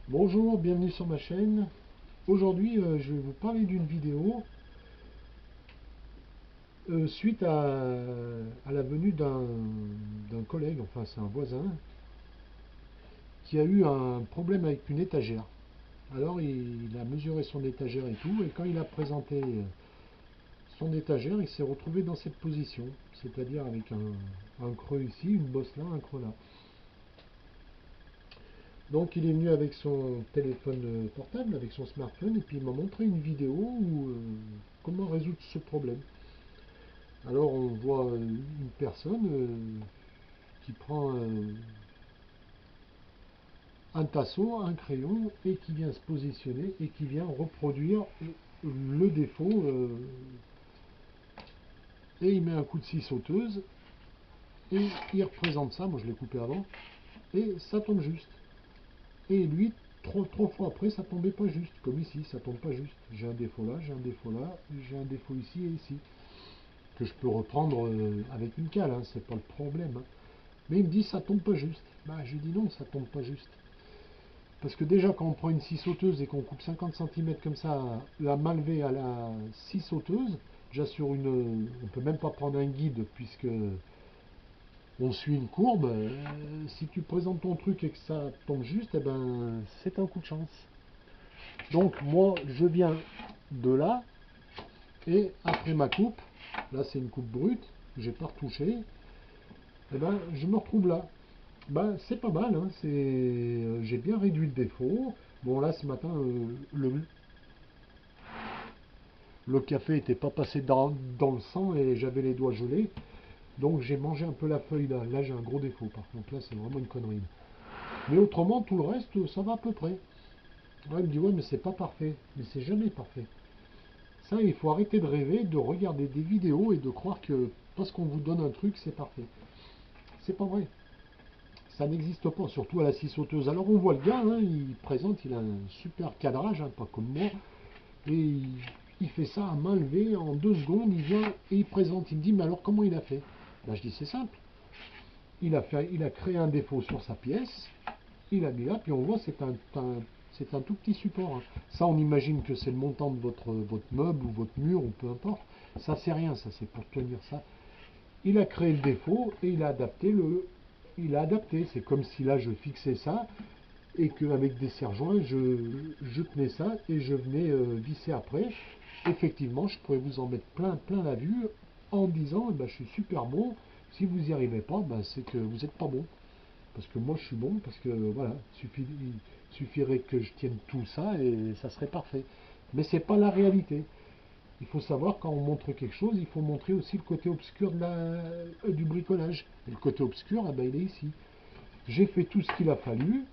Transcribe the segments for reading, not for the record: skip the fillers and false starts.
Bonjour, bienvenue sur ma chaîne. Aujourd'hui, je vais vous parler d'une vidéo suite à la venue d'un collègue, enfin c'est un voisin, qui a eu un problème avec une étagère. Alors il a mesuré son étagère et tout, et quand il a présenté son étagère, il s'est retrouvé dans cette position, c'est-à-dire avec un creux ici, une bosse là, un creux là. Donc il est venu avec son téléphone portable, avec son smartphone, et puis il m'a montré une vidéo où comment résoudre ce problème. Alors on voit une personne qui prend un tasseau, un crayon, et qui vient se positionner et qui vient reproduire le défaut. Et il met un coup de scie sauteuse et il représente ça. Moi je l'ai coupé avant et ça tombe juste. Et lui, trois fois après, ça tombait pas juste. Comme ici, ça tombe pas juste. J'ai un défaut là, j'ai un défaut là, j'ai un défaut ici et ici. Que je peux reprendre avec une cale, hein, c'est pas le problème. Hein. Mais il me dit ça tombe pas juste. Bah je lui dis non, ça tombe pas juste. Parce que déjà quand on prend une scie sauteuse et qu'on coupe 50 cm comme ça, la malvée à la scie sauteuse, déjà sur une. On peut même pas prendre un guide puisque on suit une courbe. Si tu présentes ton truc et que ça tombe juste, eh ben c'est un coup de chance. Donc moi je viens de là et après ma coupe, là c'est une coupe brute, j'ai pas retouché, eh ben je me retrouve là. Ben, c'est pas mal, hein, j'ai bien réduit le défaut. Bon là ce matin le café n'était pas passé dans le sang et j'avais les doigts gelés. Donc j'ai mangé un peu la feuille là. Là j'ai un gros défaut par contre, là c'est vraiment une connerie. Mais autrement tout le reste ça va à peu près. Ouais, il me dit ouais mais c'est pas parfait. Mais c'est jamais parfait. Ça il faut arrêter de rêver, de regarder des vidéos et de croire que parce qu'on vous donne un truc c'est parfait. C'est pas vrai. Ça n'existe pas, surtout à la scie sauteuse. Alors on voit le gars, hein, il présente, il a un super cadrage, hein, pas comme moi, et il fait ça à main levée, en 2 secondes, il vient et il présente. Il me dit, mais alors comment il a fait? Ben, je dis, c'est simple. Il a créé un défaut sur sa pièce, il a mis là, puis on voit, c'est un tout petit support. Hein. Ça, on imagine que c'est le montant de votre meuble ou votre mur, ou peu importe. Ça, c'est rien, ça, c'est pour tenir ça. Il a créé le défaut et il a adapté. C'est comme si là je fixais ça et qu'avec des serre-joints je tenais ça et je venais visser après. Effectivement, je pourrais vous en mettre plein la vue en disant eh ben, je suis super bon. Si vous n'y arrivez pas, ben, c'est que vous n'êtes pas bon. Parce que moi je suis bon, parce que voilà, il suffirait que je tienne tout ça et ça serait parfait. Mais c'est pas la réalité. Il faut savoir, quand on montre quelque chose, il faut montrer aussi le côté obscur du bricolage. Et le côté obscur, eh ben, il est ici. J'ai fait tout ce qu'il a fallu,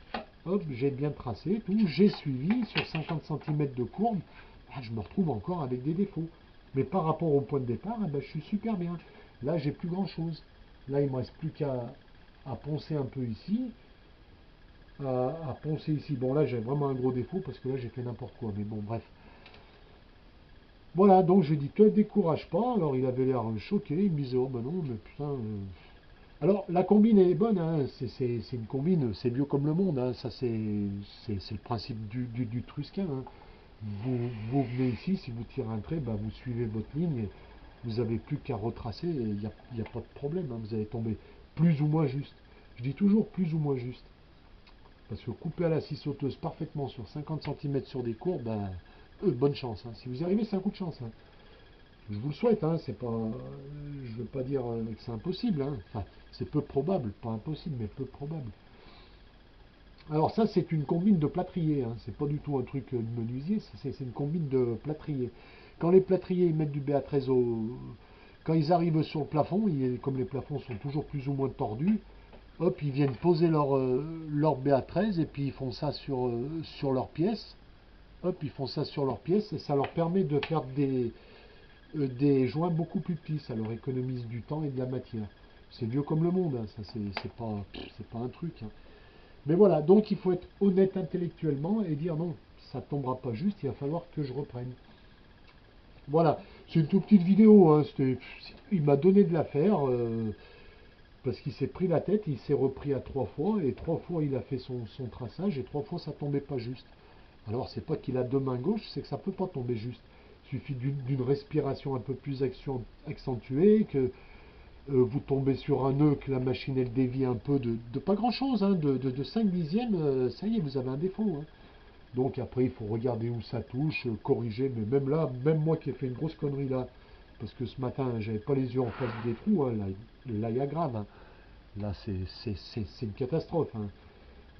hop, j'ai bien tracé, tout, j'ai suivi sur 50 cm de courbe, ah, je me retrouve encore avec des défauts. Mais par rapport au point de départ, eh ben, je suis super bien. Là, j'ai plus grand chose. Là, il ne me reste plus qu'à poncer un peu ici, à poncer ici. Bon, là, j'ai vraiment un gros défaut parce que là, j'ai fait n'importe quoi. Mais bon, bref. Voilà, donc je lui ai dit, te décourage pas. Alors il avait l'air choqué, il me disait, oh ben non, mais putain. Alors la combine elle est bonne, hein. C'est une combine, c'est vieux comme le monde, hein. Ça c'est le principe du Trusquin. Hein. Vous venez ici, si vous tirez un trait, bah, vous suivez votre ligne, vous n'avez plus qu'à retracer, et il n'y a pas de problème, hein. Vous allez tomber plus ou moins juste. Je dis toujours plus ou moins juste. Parce que couper à la scie sauteuse parfaitement sur 50 cm sur des courbes, ben, bonne chance. Hein. Si vous y arrivez, c'est un coup de chance. Hein. Je vous le souhaite, hein, c'est pas, je ne veux pas dire que c'est impossible. Hein. Enfin, c'est peu probable, pas impossible, mais peu probable. Alors ça, c'est une combine de plâtrier. Hein. C'est pas du tout un truc de menuisier, c'est une combine de plâtrier. Quand les plâtriers ils mettent du BA13 quand ils arrivent sur le plafond, comme les plafonds sont toujours plus ou moins tordus, hop, ils viennent poser leur BA13 et puis ils font ça sur leur pièce. Hop, ils font ça sur leur pièce et ça leur permet de faire des joints beaucoup plus petits. Ça leur économise du temps et de la matière. C'est vieux comme le monde, hein, ça c'est pas un truc. Hein. Mais voilà, donc il faut être honnête intellectuellement et dire non, ça tombera pas juste, il va falloir que je reprenne. Voilà, c'est une toute petite vidéo, hein, il m'a donné de l'affaire. Parce qu'il s'est pris la tête, il s'est repris à 3 fois, et 3 fois il a fait son traçage, et 3 fois ça tombait pas juste. Alors c'est pas qu'il a 2 mains gauches, c'est que ça peut pas tomber juste. Il suffit d'une respiration un peu plus accentuée, que vous tombez sur un nœud, que la machine elle dévie un peu de pas grand chose, hein, de 5 dixièmes, ça y est, vous avez un défaut, hein. Donc après il faut regarder où ça touche, corriger, mais même là, même moi qui ai fait une grosse connerie là, parce que ce matin j'avais pas les yeux en face des trous, hein, là il y a grave, hein. Là c'est une catastrophe, hein.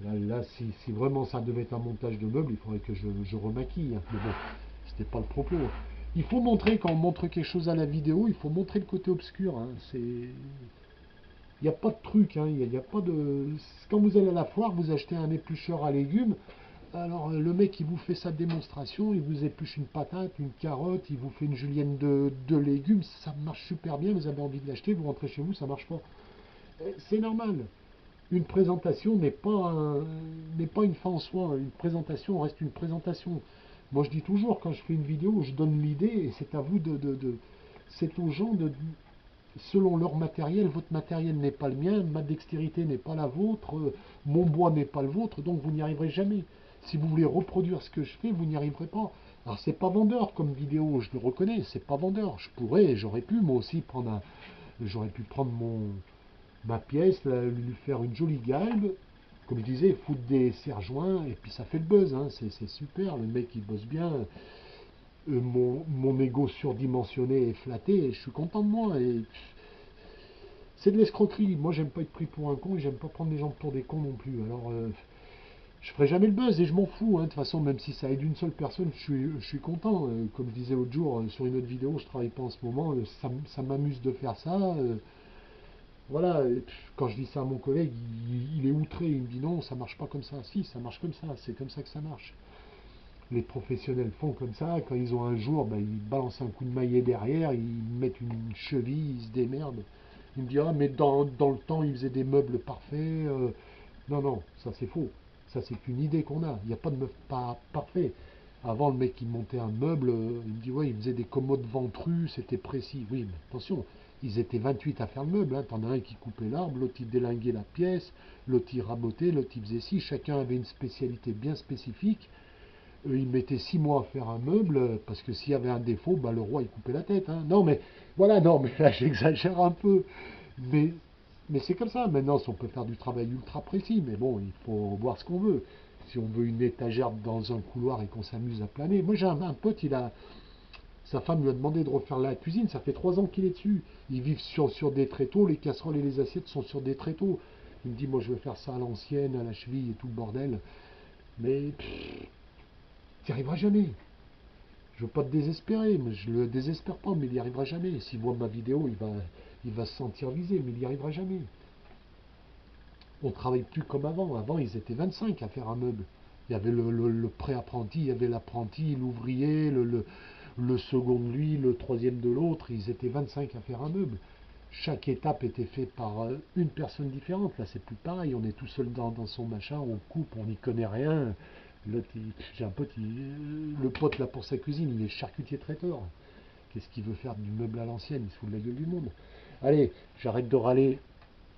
Là, si vraiment ça devait être un montage de meubles, il faudrait que je remaquille, hein. Mais bon, c'était pas le propos. Il faut montrer, quand on montre quelque chose à la vidéo, il faut montrer le côté obscur, hein. Il n'y a pas de truc, hein. Il y a pas de... Quand vous allez à la foire, vous achetez un éplucheur à légumes. Alors le mec il vous fait sa démonstration, il vous épluche une patate, une carotte, il vous fait une julienne de légumes, ça marche super bien, vous avez envie de l'acheter, vous rentrez chez vous, ça marche pas. C'est normal. Une présentation n'est pas une fin en soi. Une présentation reste une présentation. Moi, je dis toujours, quand je fais une vidéo, je donne l'idée et c'est à vous c'est aux gens selon leur matériel, votre matériel n'est pas le mien, ma dextérité n'est pas la vôtre, mon bois n'est pas le vôtre, donc vous n'y arriverez jamais. Si vous voulez reproduire ce que je fais, vous n'y arriverez pas. Alors c'est pas vendeur comme vidéo, je le reconnais, c'est pas vendeur. J'aurais pu moi aussi j'aurais pu prendre ma pièce, lui faire une jolie galbe, comme je disais, foutre des serre-joints, et puis ça fait le buzz, hein, c'est super, le mec il bosse bien, mon ego surdimensionné est flatté, et je suis content de moi, et c'est de l'escroquerie, moi j'aime pas être pris pour un con, et j'aime pas prendre les gens pour des cons non plus, alors je ferai jamais le buzz, et je m'en fous, hein, de toute façon, même si ça aide une seule personne, je suis content, comme je disais l'autre jour, sur une autre vidéo, je travaille pas en ce moment, ça m'amuse de faire ça, voilà, et quand je dis ça à mon collègue, il est outré, il me dit non, ça marche pas comme ça. Si, ça marche comme ça, c'est comme ça que ça marche. Les professionnels font comme ça, quand ils ont un jour, ben, ils balancent un coup de maillet derrière, ils mettent une cheville, ils se démerdent. Il me dit, ah, mais dans le temps, ils faisaient des meubles parfaits. Non, non, ça c'est faux. Ça c'est qu'une idée qu'on a. Il n'y a pas de meuble pas parfait. Avant, le mec qui montait un meuble, il me dit, ouais, il faisait des commodes ventrues, c'était précis. Oui, mais attention, ils étaient 28 à faire le meuble, hein. T'en as un qui coupait l'arbre, l'autre il délinguait la pièce, l'autre il rabotait, l'autre il faisait ci. Chacun avait une spécialité bien spécifique. Ils mettaient 6 mois à faire un meuble, parce que s'il y avait un défaut, bah, le roi il coupait la tête, hein. Non, mais voilà, non, mais là j'exagère un peu. Mais, mais c'est comme ça. Maintenant, si on peut faire du travail ultra précis, mais bon, il faut voir ce qu'on veut. Si on veut une étagère dans un couloir et qu'on s'amuse à planer. Moi, j'ai un pote, sa femme lui a demandé de refaire la cuisine. Ça fait 3 ans qu'il est dessus. Ils vivent sur des tréteaux. Les casseroles et les assiettes sont sur des tréteaux. Il me dit, moi, je veux faire ça à l'ancienne, à la cheville et tout le bordel. Mais tu n'y arriveras jamais. Je veux pas te désespérer, mais je le désespère pas, mais il n'y arrivera jamais. S'il voit ma vidéo, il va se sentir visé, mais il n'y arrivera jamais. On travaille plus comme avant. Avant, ils étaient 25 à faire un meuble. Il y avait le pré-apprenti, il y avait l'apprenti, l'ouvrier, le second de lui, le troisième de l'autre. Ils étaient 25 à faire un meuble. Chaque étape était faite par une personne différente. Là, c'est plus pareil. On est tout seul dans son machin, on coupe, on n'y connaît rien. J'ai un pote, le pote là pour sa cuisine, il est charcutier traiteur. Qu'est-ce qu'il veut faire du meuble à l'ancienne? Il se fout de la gueule du monde. Allez, j'arrête de râler.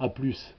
À plus.